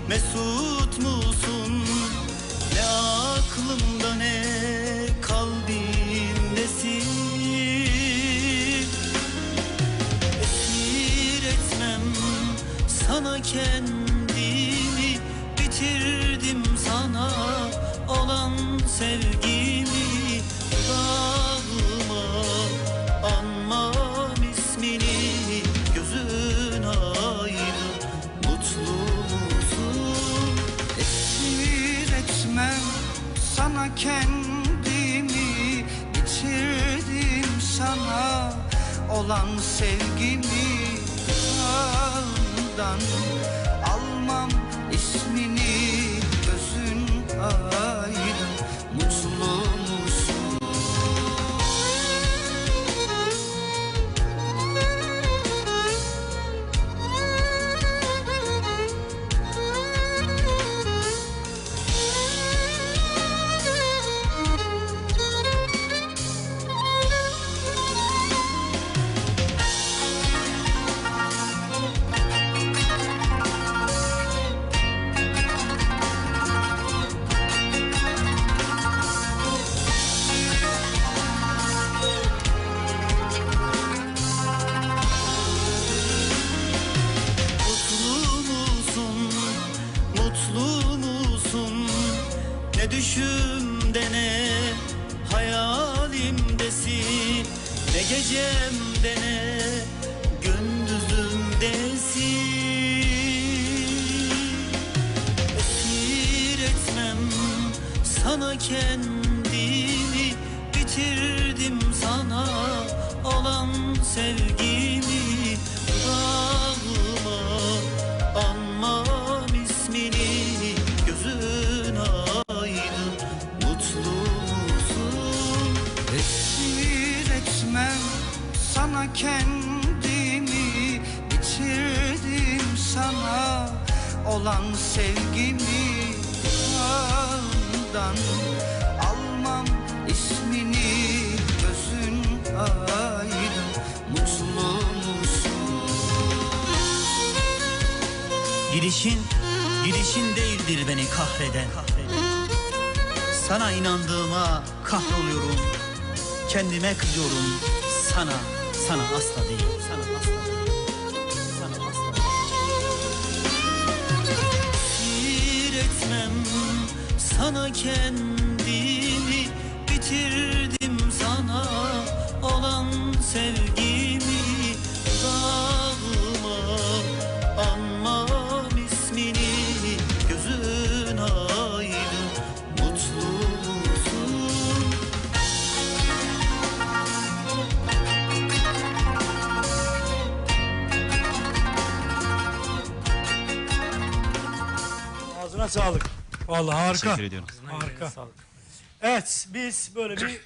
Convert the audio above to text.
mesut musun? Ne aklımda ne kalbimdesin. Esir etmem sana kendimi, bitirdim sana olan sevgimi. Dağıma anmam ismini, gözün aydın, mutlu musun? Esir etmem sana kendimi, bitirdim sana olan sevgimi. Ağından almam ismini, gözün aydın, mutlu musun? Mutlu musun? Ne düşümde ne hayalimdesin, ne gecemde ne gündüzümdesin. Esir etmem sana kendimi, bitirdim sana olan sevgimi. Dağıma anmam ismini, gözün aydın, mutlu musun? Esir etmem sana kendimi, bitirdim sana olan sevgimi. Ağından almam ismini, gözün aydın, mutlu musun? Gidişin değildir beni kahreden. Sana inandığıma kahroluyorum, kendime kızıyorum. Sana asla değil, sana asla değil, sana asla değil. Esir etmem sana kendimi, bitirdim sana olan sevgimi. Dağıma anmam ismini, gözün aydın, mutlu musun? Ağzına sağlık. Vallahi harika. Teşekkür ediyorum. Harika. Evet, biz böyle bir